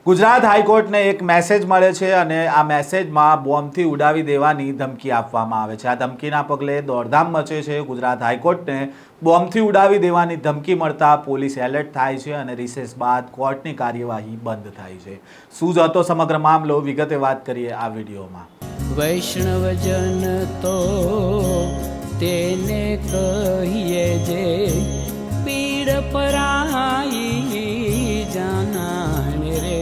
ગુજરાત હાઈકોર્ટને એક મેસેજ મળે છે અને આ મેસેજમાં બોમ્બથી ઉડાવી દેવાની ધમકી આપવામાં આવે છે। આ ધમકીના પગલે દોડધામ મચે છે। ગુજરાત હાઈકોર્ટને બોમ્બથી ઉડાવી દેવાની ધમકી મળતા પોલીસ એલર્ટ થાય છે અને રિસેસ બાદ કોર્ટની કાર્યવાહી બંધ થાય છે। શું જ હતો સમગ્ર મામલો, વિગતે વાત કરીએ આ વિડીયોમાં। વૈષ્ણવજન તો તેને કહીએ જે પીડ પરાઈ જાનાને રે।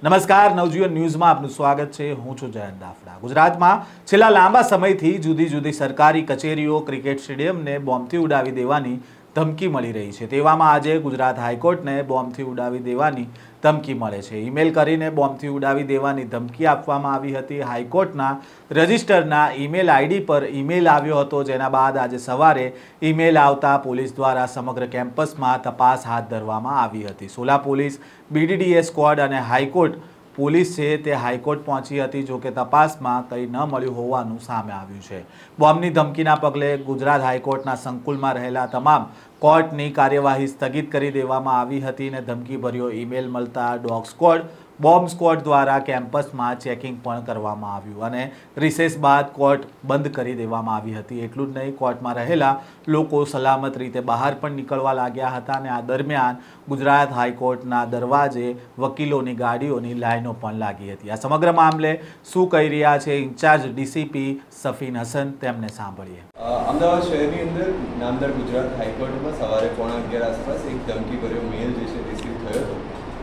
નમસ્કાર, નવજીવન ન્યૂઝમાં આપનું સ્વાગત છે। હું છું જયંત દાફડા। ગુજરાતમાં છેલ્લા લાંબા સમયથી જુદી જુદી સરકારી કચેરીઓ, ક્રિકેટ સ્ટેડિયમને બોમ્બથી ઉડાવી દેવાની ધમકી મળી રહી છે। તેવામાં આજે ગુજરાત હાઈકોર્ટને બોમ્બથી ઉડાવી દેવાની ધમકી મળે છે। ઈમેલ કરીને બોમ્બથી ઉડાવી દેવાની ધમકી આપવામાં આવી હતી। હાઈકોર્ટના રજિસ્ટરના ઈમેલ આઈડી પર ઈમેલ આવ્યો હતો, જેના બાદ આજે સવારે ઈમેલ આવતા પોલીસ દ્વારા સમગ્ર કેમ્પસમાં તપાસ હાથ ધરવામાં આવી હતી। સોલા પોલીસ, BDDS સ્ક્વોડ અને હાઈકોર્ટ પોલીસ છે તે હાઈકોર્ટ પહોંચી હતી। જોકે તપાસમાં કંઈ ન મળ્યું હોવાનું સામે આવ્યું છે। બોમ્બની ધમકીના પગલે ગુજરાત હાઈકોર્ટના સંકુલમાં રહેલા તમામ કોર્ટની કાર્યવાહી સ્થગિત કરી દેવામાં આવી હતી અને ધમકીભર્યો ઈમેલ મળતા ડોગ સ્ક્વોડ, બોમ્બ સ્ક્વોડ દ્વારા કેમ્પસમાં ચેકિંગ પણ કરવામાં આવ્યું અને રિસેસ બાદ કોર્ટ બંધ કરી દેવામાં આવી હતી। એટલું જ નહીં, કોર્ટમાં રહેલા લોકો સલામત રીતે બહાર પણ નીકળવા લાગ્યા હતા અને આ દરમિયાન ગુજરાત હાઈકોર્ટના દરવાજે વકીલોની ગાડીઓની લાઈનો પણ લાગી હતી। આ સમગ્ર મામલે શું કહી રહ્યા છે ઇન્ચાર્જ ડીસીપી સફીન હસન, તેમને સાંભળીએ। અમદાવાદ શહેરની અંદર નામદાર ગુજરાત હાઈકોર્ટમાં સવારે 11:15 આસપાસ એક ધમકીભર્યો મેલ જે છે રિસીવ થયો હતો,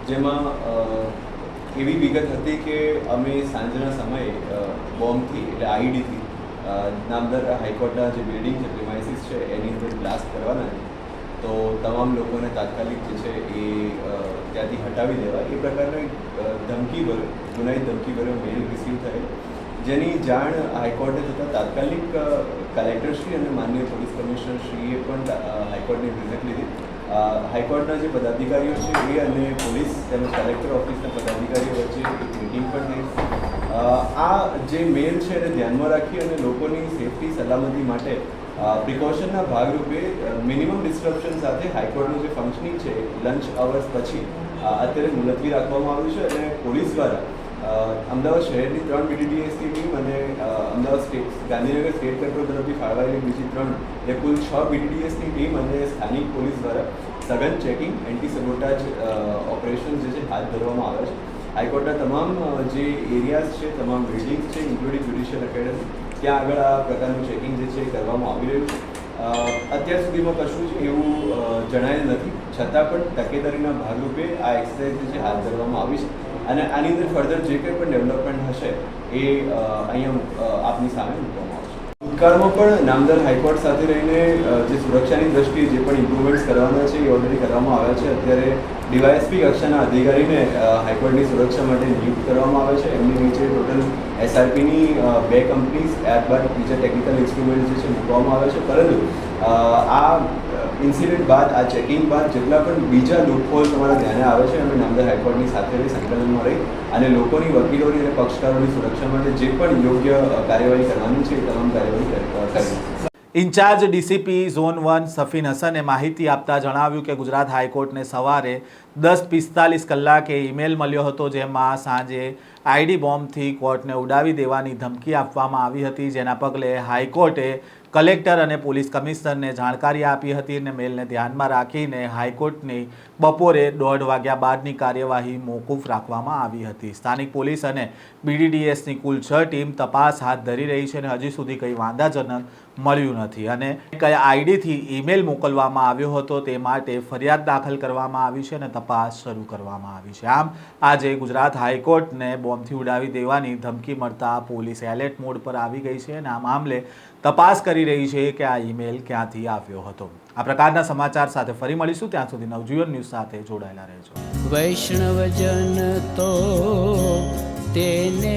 જેમાં એવી વિગત હતી કે અમે સાંજના સમયે બોમ્બથી એટલે આઈડીથી નામદાર હાઈકોર્ટના જે બિલ્ડિંગ છે, પ્રિમાઇસીસ છે, એની અંદર બ્લાસ્ટ કરવાના છે, તો તમામ લોકોને તાત્કાલિક જે છે એ ત્યાંથી હટાવી દેવા એ પ્રકારનો ધમકીભર્યો ગુનાહિત ધમકીભર્યો મેલ રિસીવ થયેલ, જેની જાણ હાઈકોર્ટે થતાં તાત્કાલિક કલેક્ટરશ્રી અને માનનીય પોલીસ કમિશનરશ્રીએ પણ હાઈકોર્ટની વિઝિટ લીધી। હાઈકોર્ટના જે પદાધિકારીઓ છે એ અને પોલીસ તેમજ કલેક્ટર ઓફિસના પદાધિકારીઓ વચ્ચે એક મિટિંગ પણ થઈ। આ જે મેલ છે એને ધ્યાનમાં રાખી અને લોકોની સેફટી સલામતી માટે પ્રિકોશનના ભાગરૂપે મિનિમમ ડિસ્ટ્રપ્શન સાથે હાઈકોર્ટનું જે ફંક્શનિંગ છે લંચ અવર્સ પછી અત્યારે મુલતવી રાખવામાં આવ્યું છે અને પોલીસ દ્વારા અમદાવાદ શહેરની 3 BDDSની ટીમ અને અમદાવાદ ગાંધીનગર સ્ટેટ કંટ્રોલ તરફથી ફાળવાયેલી બીજી 3 એ કુલ 6 BDDSની ટીમ અને સ્થાનિક પોલીસ દ્વારા સઘન ચેકિંગ, એન્ટી સબોટાજ ઓપરેશન જે છે હાથ ધરવામાં આવે છે। હાઈકોર્ટના તમામ જે એરિયાઝ છે, તમામ બિલ્ડિંગ્સ છે, ઇન્ક્લુડિંગ જ્યુડિશિયલ એકેડમી, ત્યાં આગળ આ પ્રકારનું ચેકિંગ જે છે કરવામાં આવી રહ્યું છે। અત્યાર સુધીમાં કશું જ એવું જણાયેલ નથી, છતાં પણ તકેદારીના ભાગરૂપે આ એક્સરસાઇઝ જે છે હાથ ધરવામાં આવી છે અને આની અંદર ફર્ધર જે કંઈ પણ ડેવલપમેન્ટ હશે એ અહીંયા આપની સામે મૂકવામાં આવશે। ભૂતકાળમાં પણ નામદાર હાઈકોર્ટ સાથે રહીને જે સુરક્ષાની દ્રષ્ટિએ જે પણ ઇમ્પ્રુવમેન્ટ્સ કરવાના છે એ ઓલરેડી કરવામાં આવ્યા છે। અત્યારે ડીવાયએસપી કક્ષાના અધિકારીને હાઈકોર્ટની સુરક્ષા માટે નિયુક્ત કરવામાં આવે છે। એમની નીચે ટોટલ SRPની 2 કંપનીઝ, ત્યારબાદ બીજા ટેકનિકલ ઇન્સ્ટ્રુમેન્ટ જે છે મૂકવામાં આવે છે। પરંતુ આ ઇન્સિડન્ટ બાદ, આ ચેકિંગ બાદ જેટલા પણ બીજા લૂપહોલ તમારા ધ્યાને આવે છે, અમે નામદાર હાઈકોર્ટની સાથે રહી સંકલનમાં રહી અને લોકોની, વકીલોની અને પક્ષકારોની સુરક્ષા માટે જે પણ યોગ્ય કાર્યવાહી કરવાની છે એ તમામ કાર્યવાહી કરી। ઇન્ચાર્જ ડીસીપી ઝોન 1 સફીન હસને માહિતી આપતા જણાવ્યું કે ગુજરાત હાઈકોર્ટને સવારે 10:45 કલાકે ઈમેલ મળ્યો હતો, જેમાં સાંજે આઈડી બોમ્બથી કોર્ટને ઉડાવી દેવાની ધમકી આપવામાં આવી હતી, જેના પગલે હાઈકોર્ટે કલેક્ટર અને પોલીસ કમિશનરને જાણકારી આપી હતી અને મેલને ધ્યાનમાં રાખીને હાઈકોર્ટની બપોરે 1:30 વાગ્યા બાદની કાર્યવાહી મોકૂફ રાખવામાં આવી હતી। સ્થાનિક પોલીસ અને BDDSની કુલ 6 ટીમ તપાસ હાથ ધરી રહી છે અને હજી સુધી કંઈ વાંધાજનક મળ્યું નથી અને કયા આઈડીથી ઈમેલ મોકલવામાં આવ્યો હતો તે માટે ફરિયાદ દાખલ કરવામાં આવી છે અને તપાસ શરૂ કરવામાં આવી છે। આમ આજે ગુજરાત હાઈકોર્ટને બોમ્બથી ઉડાવી દેવાની ધમકી મળતા પોલીસ એલર્ટ મોડ પર આવી ગઈ છે અને આ મામલે તપાસ કરી રહી છે કે આ ઈમેલ ક્યાંથી આવ્યો હતો। આ પ્રકારના સમાચાર સાથે ફરી મળીશું, ત્યાં સુધી નવજીવન ન્યૂઝ સાથે જોડાયેલા રહેજો। વૈષ્ણવજન તો તેને